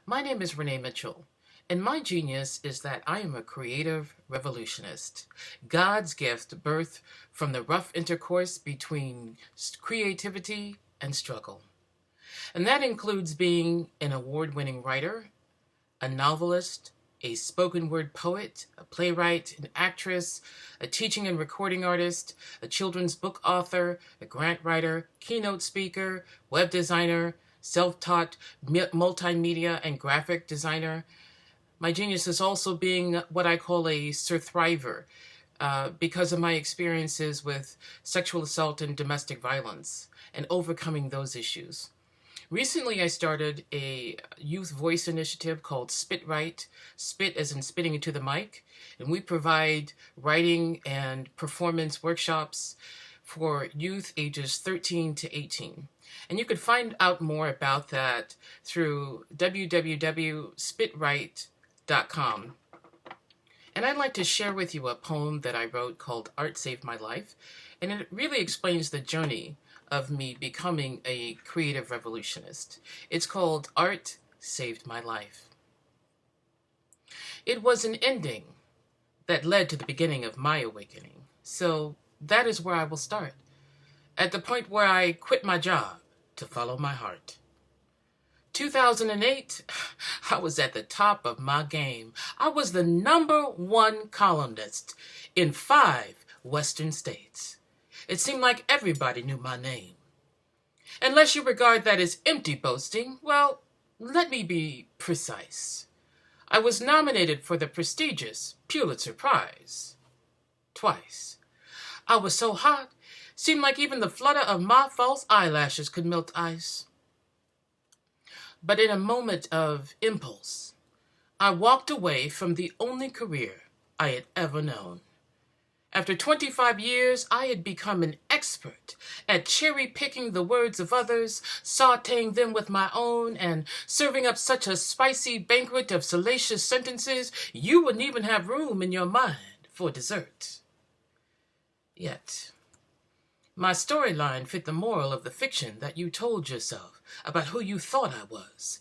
My name is Renee Mitchell, and my genius is that I am a creative revolutionist. God's gift birthed from the rough intercourse between creativity and struggle. And that includes being an award-winning writer, a novelist, a spoken word poet, a playwright, an actress, a teaching and recording artist, a children's book author, a grant writer, keynote speaker, web designer, self-taught multimedia and graphic designer. My genius is also being what I call a surthriver because of my experiences with sexual assault and domestic violence and overcoming those issues. Recently, I started a youth voice initiative called Spit Spit as in spitting into the mic, and we provide writing and performance workshops for youth ages 13 to 18. And you can find out more about that through www.spitwright.com. And I'd like to share with you a poem that I wrote called Art Saved My Life, and it really explains the journey of me becoming a creative revolutionist. It's called Art Saved My Life. It was an ending that led to the beginning of my awakening. So that is where I will start. At the point where I quit my job to follow my heart. 2008, I was at the top of my game. I was the #1 columnist in 5 Western states. It seemed like everybody knew my name. Unless you regard that as empty boasting, well, let me be precise. I was nominated for the prestigious Pulitzer Prize. Twice. I was so hot, seemed like even the flutter of my false eyelashes could melt ice. But in a moment of impulse, I walked away from the only career I had ever known. After 25 years, I had become an expert at cherry-picking the words of others, sautéing them with my own, and serving up such a spicy banquet of salacious sentences you wouldn't even have room in your mind for dessert. Yet, my storyline fit the moral of the fiction that you told yourself about who you thought I was.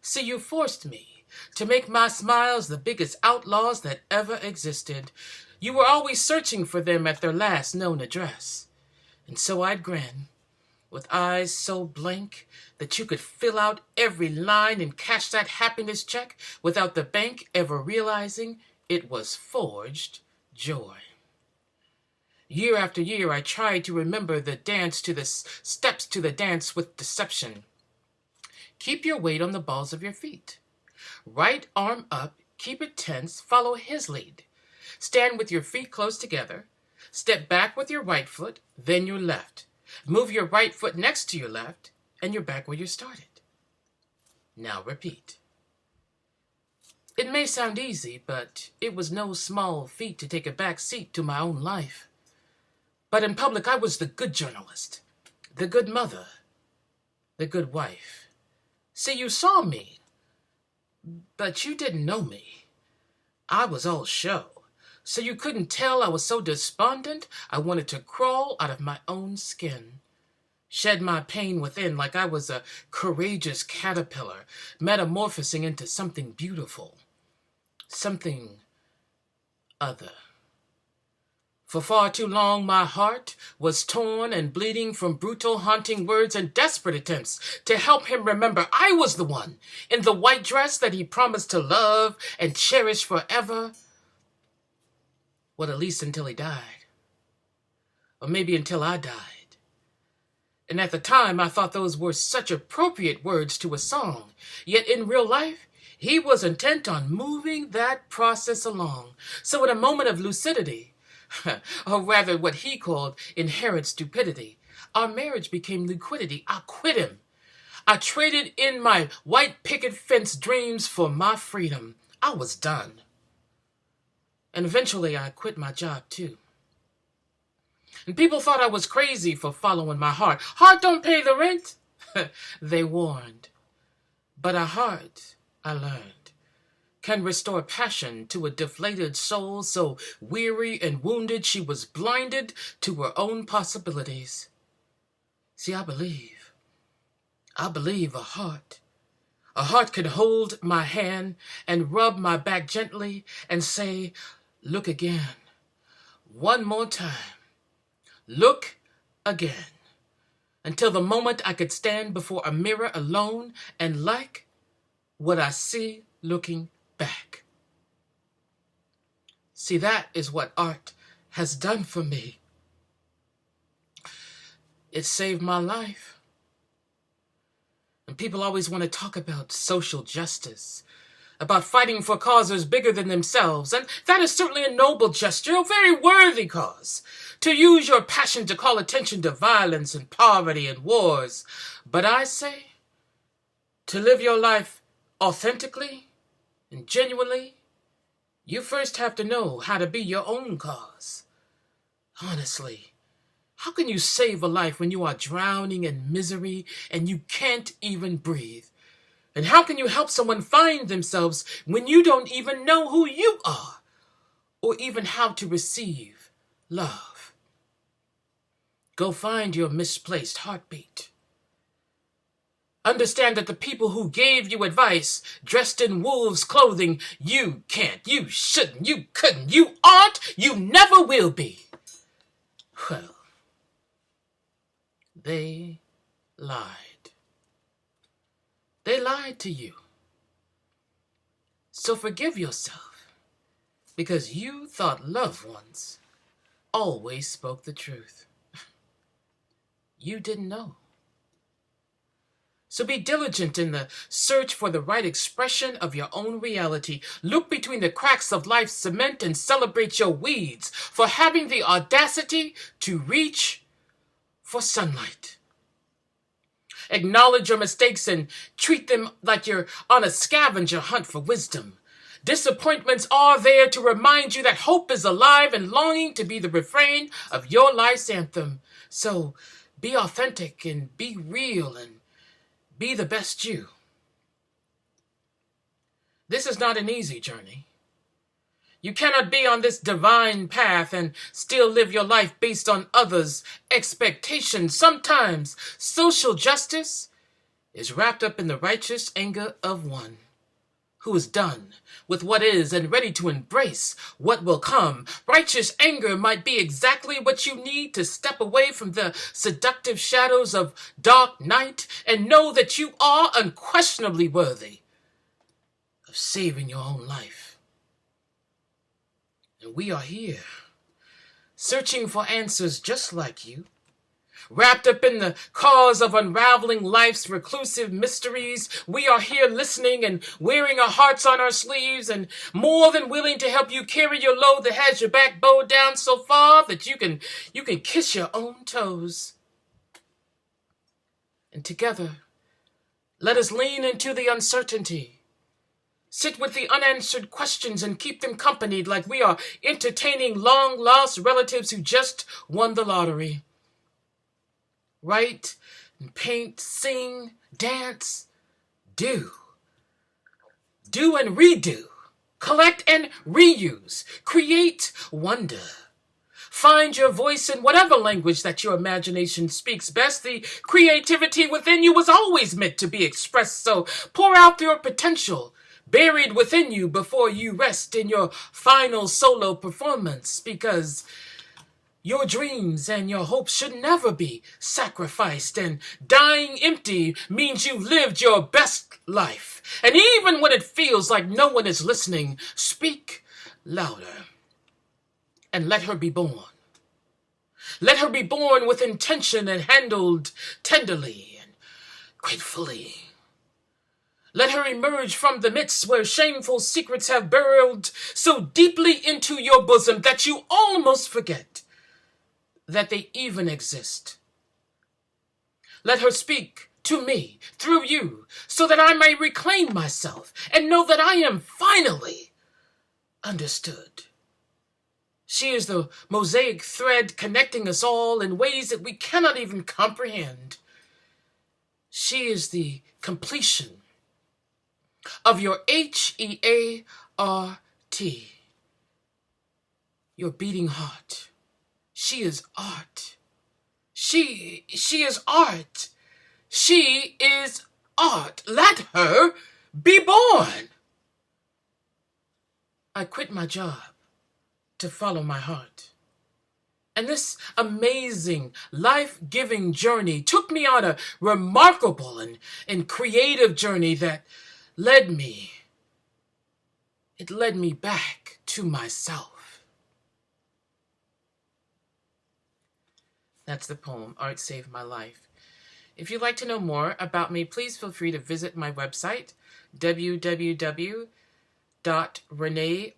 See, you forced me to make my smiles the biggest outlaws that ever existed. You were always searching for them at their last known address. And so I'd grin, with eyes so blank that you could fill out every line and cash that happiness check without the bank ever realizing it was forged joy. Year after year, I tried to remember the dance to the steps to the dance with deception. Keep your weight on the balls of your feet. Right arm up, keep it tense, follow his lead. Stand with your feet close together. Step back with your right foot, then your left. Move your right foot next to your left, and you're back where you started. Now repeat. It may sound easy, but it was no small feat to take a back seat to my own life. But in public, I was the good journalist, the good mother, the good wife. See, you saw me, but you didn't know me. I was all show. So you couldn't tell I was so despondent I wanted to crawl out of my own skin, shed my pain within like I was a courageous caterpillar metamorphosing into something beautiful, something other. For far too long my heart was torn and bleeding from brutal, haunting words and desperate attempts to help him remember I was the one in the white dress that he promised to love and cherish forever. Well, at least until he died. Or maybe until I died. And at the time, I thought those were such appropriate words to a song. Yet in real life, he was intent on moving that process along. So in a moment of lucidity, or rather what he called inherent stupidity, our marriage became liquidity. I quit him. I traded in my white picket fence dreams for my freedom. I was done. And eventually I quit my job too. And people thought I was crazy for following my heart. Heart don't pay the rent, they warned. But a heart, I learned, can restore passion to a deflated soul so weary and wounded she was blinded to her own possibilities. See, I believe a heart A heart could hold my hand and rub my back gently and say, look again, one more time, look again, until the moment I could stand before a mirror alone and like what I see looking back. See, that is what art has done for me. It saved my life. And people always want to talk about social justice, about fighting for causes bigger than themselves, and that is certainly a noble gesture, a very worthy cause, to use your passion to call attention to violence and poverty and wars. But I say, to live your life authentically and genuinely, you first have to know how to be your own cause. Honestly, how can you save a life when you are drowning in misery and you can't even breathe? And how can you help someone find themselves when you don't even know who you are or even how to receive love? Go find your misplaced heartbeat. Understand that the people who gave you advice dressed in wolves' clothing, you can't, you shouldn't, you couldn't, you aren't, you never will be. Well, they lied. They lied to you. So forgive yourself, because you thought loved ones always spoke the truth. You didn't know. So be diligent in the search for the right expression of your own reality. Look between the cracks of life's cement and celebrate your weeds for having the audacity to reach for sunlight. Acknowledge your mistakes and treat them like you're on a scavenger hunt for wisdom. Disappointments are there to remind you that hope is alive and longing to be the refrain of your life's anthem. So be authentic and be real and be the best you. This is not an easy journey. You cannot be on this divine path and still live your life based on others' expectations. Sometimes social justice is wrapped up in the righteous anger of one who is done with what is and ready to embrace what will come. Righteous anger might be exactly what you need to step away from the seductive shadows of dark night and know that you are unquestionably worthy of saving your own life. And we are here, searching for answers just like you, wrapped up in the cause of unraveling life's reclusive mysteries. We are here listening and wearing our hearts on our sleeves and more than willing to help you carry your load that has your back bowed down so far that you can kiss your own toes. And together, let us lean into the uncertainty. Sit with the unanswered questions and keep them company like we are entertaining long-lost relatives who just won the lottery. Write and paint, sing, dance, do. Do and redo. Collect and reuse. Create wonder. Find your voice in whatever language that your imagination speaks best. The creativity within you was always meant to be expressed, so pour out your potential buried within you before you rest in your final solo performance, because your dreams and your hopes should never be sacrificed, and dying empty means you've lived your best life. And even when it feels like no one is listening, speak louder and let her be born. Let her be born with intention and handled tenderly and gratefully. Let her emerge from the midst where shameful secrets have burrowed so deeply into your bosom that you almost forget that they even exist. Let her speak to me through you so that I may reclaim myself and know that I am finally understood. She is the mosaic thread connecting us all in ways that we cannot even comprehend. She is the completion of your HEART, your beating heart. She is art. She is art. She is art. Let her be born. I quit my job to follow my heart. And this amazing, life-giving journey took me on a remarkable and creative journey that led me back to myself. That's the poem, Art Saved My Life. If you'd like to know more about me, please feel free to visit my website, www.renee,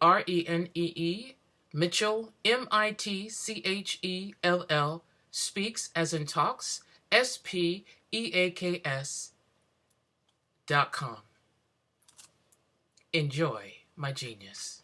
R-E-N-E-E, Mitchell, M-I-T-C-H-E-L-L, speaks as in talks, SPEAKS.com. Enjoy my genius.